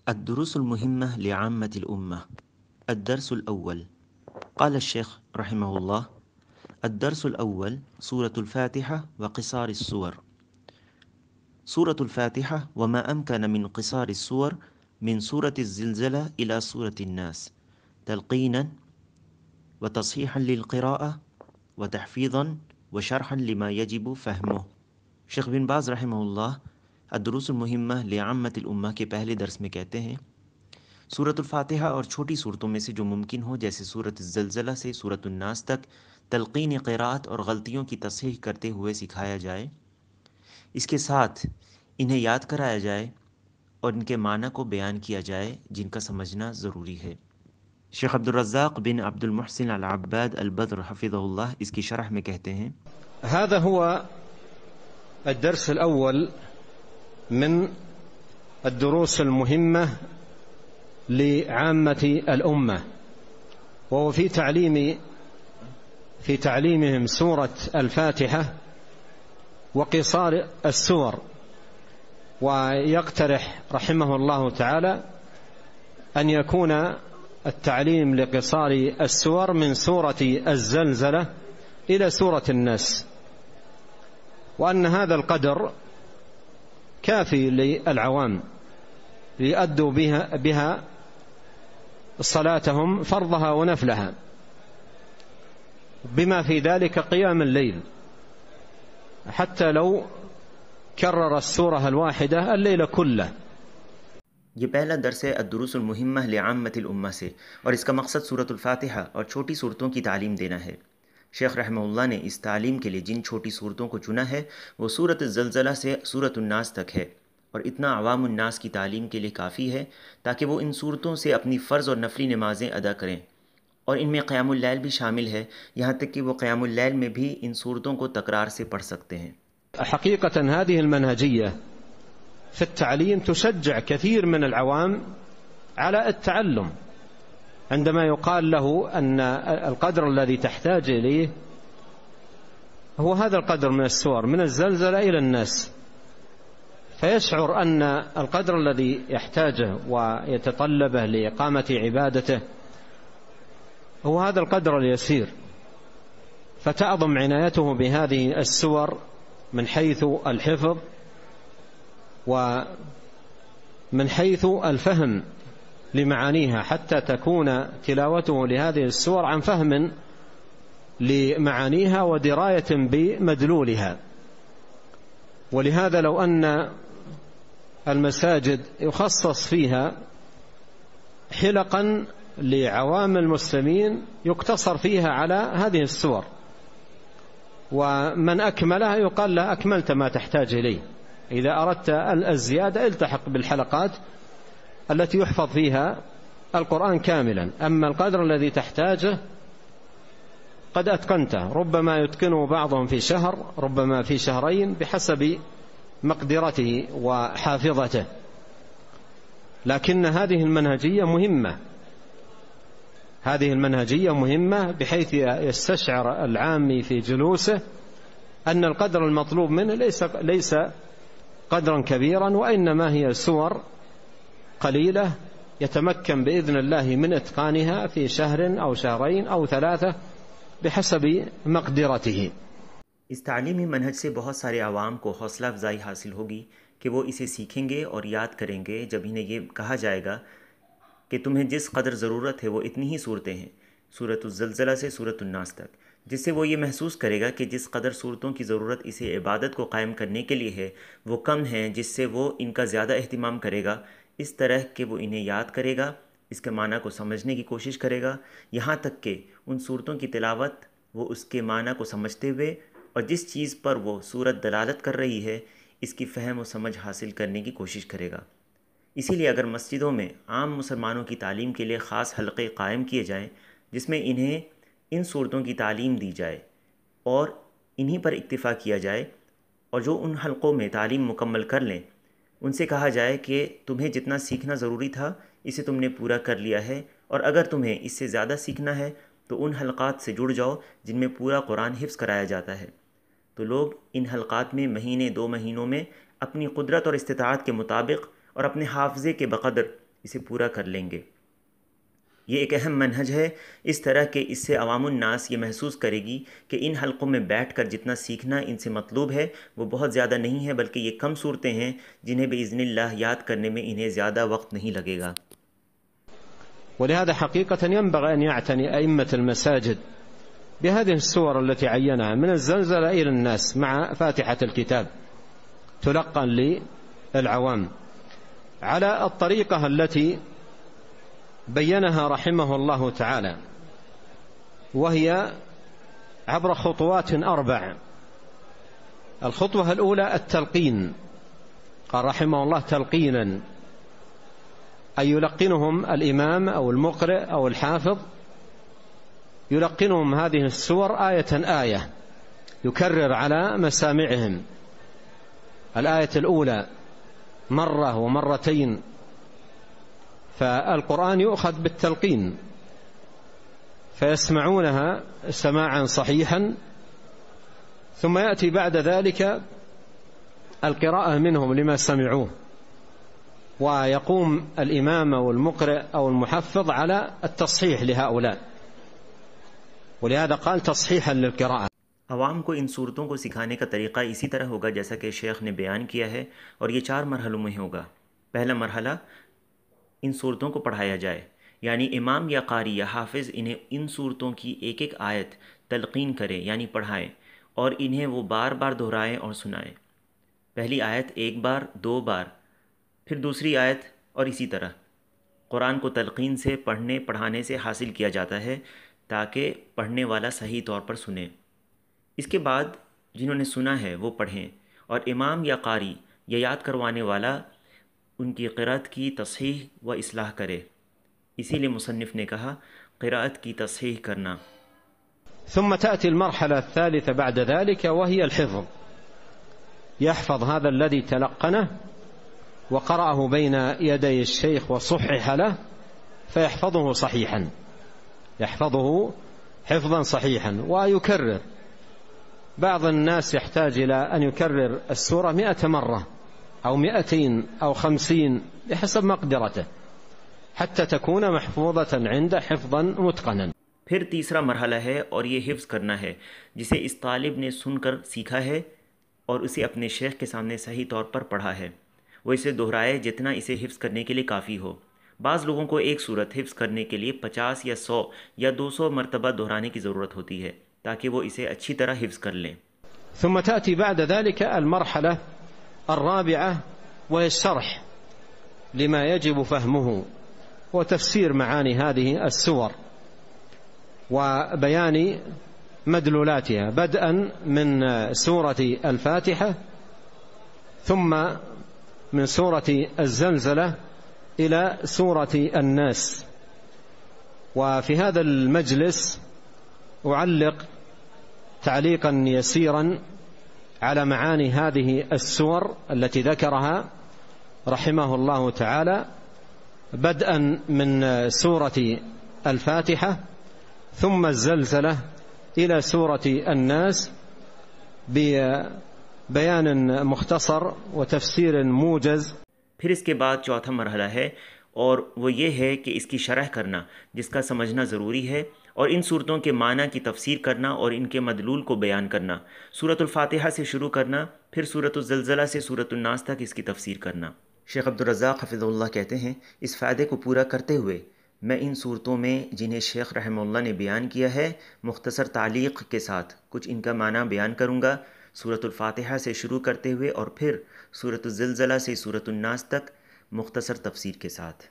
الدروس المهمة لعامة الأمة. الدرس الأول. قال الشيخ رحمه الله: الدرس الأول سورة الفاتحة وقصار السور. سورة الفاتحة وما أمكن من قصار السور من سورة الزلزلة إلى سورة الناس، تلقينا وتصحيحا للقراءة وتحفيظا وشرحا لما يجب فهمه. शेख बिन बाज़ रहमहुल्लाह अद्दुरूसुल मुहिम्मा लिअम्मतिल उम्मा के पहले दर्स में कहते हैं, सूरतुल फातिहा और छोटी सूरतों में से जो मुमकिन हो, जैसे सूरत ज़लज़ला से सूरतुन नास तक, तलक़ीन क़िराअत और गलतियों की तस्हीह करते हुए सिखाया जाए। इसके साथ इन्हें याद कराया जाए और इनके माना को बयान किया जाए, जिनका समझना ज़रूरी है। शेख अब्दुल रज़्ज़ाक़ बिन अब्दुल मुहसिन अल अब्बाद अल बद्र हफ़िज़हुल्लाह इसकी शरह में कहते हैं, هذا هو الدرس الأول من الدروس المهمة لعامة الأمة، وهو في تعليمهم سورة الفاتحة وقصار السور. ويقترح رحمه الله تعالى أن يكون التعليم لقصار السور من سورة الزلزلة إلى سورة الناس، وأن هذا القدر كافي للعوام ليؤدوا بها صلاتهم فرضها ونفلها، بما في ذلك قيام الليل، حتى لو كرر السورة الواحدة الليل كله. ये पहला दर्स है अद्दुरूसुल मुहिम्मा लिअम्मतिल उम्मा से, और इसका मकसद सूरतुल फातिहा और छोटी सूरतों की तालीम देना है। शेख रहमहुल्लाह ने इस तालीम के लिए जिन छोटी सूरतों को चुना है वो सूरत ज़लज़ला से सूरतुन नास तक है, और इतना अवामुन नास की तालीम के लिए काफ़ी है ताकि वो इन सूरतों से अपनी फ़र्ज़ और नफली नमाज़ें अदा करें। और इनमें क़यामुल लैल भी शामिल है, यहाँ तक कि वो क़यामुल लैल में भी इन सूरतों को तकरार से पढ़ सकते हैं। حقيقة هذه المنهجية في التعليم تشجع كثير من العوام على التعلم، عندما يقال له أن القدر الذي تحتاج إليه هو هذا القدر من السور من الزلزلة إلى الناس، فيشعر أن القدر الذي يحتاجه ويتطلبه لإقامة عبادته هو هذا القدر اليسير، فتعظم عنايته بهذه السور من حيث الحفظ ومن حيث الفهم لمعانيها، حتى تكون تلاوته لهذه السور عن فهم لمعانيها ودراية بمدلولها. ولهذا لو أن المساجد يخصص فيها حلقا لعوام المسلمين يقتصر فيها على هذه السور، ومن أكملها يقال له أكملت ما تحتاج إليه، إذا أردت الزيادة التحق بالحلقات التي يحفظ فيها القرآن كاملا، أما القدر الذي تحتاجه قد أتقنته، ربما يتقنه بعضهم في شهر، ربما في شهرين، بحسب مقدرته وحافظته. لكن هذه المنهجية مهمة بحيث يستشعر العامي في جلوسه أن القدر المطلوب منه ليس قدرا كبيرا، وإنما هي سور قليلة يتمكن بإذن الله من إتقانها في شهر أو شهرين أو 3 بحسب مقدرته. इस तालीमी मनहज से बहुत सारे आवाम को हौसला अफजाई हासिल होगी कि वो इसे सीखेंगे और याद करेंगे जब इन्हें ये कहा जाएगा कि तुम्हें जिस कदर ज़रूरत है वो इतनी ही सूरतें हैं, सूरतुल ज़लज़ला से सूरतुन नास तक, जिससे वो ये महसूस करेगा कि जिस कदर सूरतों की ज़रूरत इसे इबादत को कायम करने के लिए है वो कम है, जिससे वो इनका ज़्यादा अहतमाम करेगा। इस तरह के वो इन्हें याद करेगा, इसके माना को समझने की कोशिश करेगा, यहाँ तक कि उन सूरतों की तिलावत वो उसके माना को समझते हुए और जिस चीज़ पर वो सूरत दलालत कर रही है इसकी फ़हम और समझ हासिल करने की कोशिश करेगा। इसीलिए अगर मस्जिदों में आम मुसलमानों की तालीम के लिए ख़ास हलक़े कायम किए जाएँ जिसमें इन्हें इन सूरतों की तालीम दी जाए और इन्हीं पर इक्तिफ़ा किया जाए, और जो उन हलक़ों में तालीम मुकम्मल कर लें उनसे कहा जाए कि तुम्हें जितना सीखना ज़रूरी था इसे तुमने पूरा कर लिया है, और अगर तुम्हें इससे ज़्यादा सीखना है तो उन हलक़ात से जुड़ जाओ जिनमें पूरा कुरान हिफ्ज़ कराया जाता है। तो लोग इन हलक़ात में महीने 2 महीनों में अपनी कुदरत और इस्तिताअत के मुताबिक और अपने हाफ़ज़े के बक़दर इसे पूरा कर लेंगे। ये एक अहम मनहज है, इस तरह के इससे अवामुन नास ये महसूस करेगी कि इन हलक़ों में बैठकर जितना सीखना इनसे मतलूब है वो बहुत ज़्यादा नहीं है, बल्कि ये कम सूरतें हैं जिन्हें बिइज़्निल्लाह याद करने में इन्हें ज़्यादा वक्त नहीं लगेगा। ولهذا حقيقة ينبغي أن يعتني أئمة المساجد بهذه السور التي عينها من الزلزلة إلى الناس مع فاتحة الكتاب تلقا للعوام على الطريقة التي بينها رحمه الله تعالى، وهي عبر خطوات 4. الخطوة الأولى التلقين، قال رحمه الله تلقينا، أي يلقنهم الإمام أو المقرئ أو الحافظ، يلقنهم هذه السور آية آية، يكرر على مسامعهم الآية الأولى مرة ومرتين. فالقرآن يؤخذ بالتلقين، فيسمعونها سماعا صحيحا، ثم يأتي بعد ذلك القراءة منهم لما سمعوه، ويقوم الإمام أو المقرئ أو المحفظ على التصحيح لهؤلاء، ولهذا قال تصحيحا للقراءة. अवाम को इन सूरतों को सिखाने का तरीक़ा इसी तरह होगा जैसा कि शेख ने बयान किया है, और ये 4 मरहलों में होगा। पहला मरहला, इन सूरतों को पढ़ाया जाए, यानी इमाम या कारी या हाफिज़ इन्हें इन सूरतों की एक एक आयत तलक़ीन करें, यानी पढ़ाएं, और इन्हें वो बार बार दोहराएं और सुनाएं। पहली आयत 1 बार, 2 बार, फिर दूसरी आयत, और इसी तरह। कुरान को तलक़ीन से पढ़ने पढ़ाने से हासिल किया जाता है ताकि पढ़ने वाला सही तौर पर सुने। इसके बाद जिन्होंने सुना है वो पढ़ें, और इमाम या कारी या याद करवाने वाला उनकी क़िराअत की तस्हीह व इस्लाह करे। इसीलिए मुसन्निफ़ ने कहा क़िराअत की तस्हीह करना। ثم تأتي المرحلة الثالثة بعد ذلك وهي الحفظ، يحفظ هذا الذي تلقنه وقرأه بين يدي الشيخ وصحح له فيحفظه صحيحا، يحفظه حفظا صحيحا ويكرر. بعض الناس يحتاج إلى أن يكرر السورة 100 مرة أو 200 أو 50 بحسب مقدرته حتى تكون محفوظة عنده حفظا متقنا. फिर तीसरा मरहला है और ये हिफ्ज़ करना है, जिसे इस तालिब ने सुनकर सीखा है और उसे अपने शेख के सामने सही तौर पर पढ़ा है। वो इसे दोहराए जितना इसे हिफ्ज़ करने के लिए काफ़ी हो। बाज़ लोगों को एक सूरत हिफ्ज़ करने के लिए 50 या 100 या 200 मरतबा दोहराने की ज़रूरत होती है ताकि वो इसे अच्छी तरह हिफ्ज़ कर लें। ثم تأتي بعد ذلك المرحلة الرابعة وهي الشرح لما يجب فهمه وتفسير معاني هذه السور وبيان مدلولاتها، بدءا من سورة الفاتحة ثم من سورة الزلزلة إلى سورة الناس. وفي هذا المجلس أعلق تعليقا يسيرا على معاني هذه السور التي ذكرها رحمه الله تعالى، بدءا من سورة الفاتحة ثم الزلزلة إلى سورة الناس ببيان مختصر وتفسير موجز. फिर इसके बाद चौथा मरहला है और वो ये है कि इसकी शरह करना जिसका समझना ज़रूरी है, और इन सूरतों के माना की तफसीर करना और इनके मदलूल को बयान करना। सूरतुल फातिहा से शुरू करना, फिर सूरतुल ज़लज़ला से सूरतुल नास तक इसकी तफसीर करना। शेख अब्दुर रज़्ज़ाक़ हफ़िज़हुल्लाह कहते हैं, इस फ़ायदे को पूरा करते हुए मैं इन सूरतों में जिन्हें शेख रहमहुल्लाह ने बयान किया है मुख्तसर तालीक़ के साथ कुछ इनका माना बयान करूँगा, सूरतुल फातिहा से शुरू करते हुए और फिर सूरतुल ज़लज़ला से सूरतुल नास तक मुख्तसर तफसीर के साथ।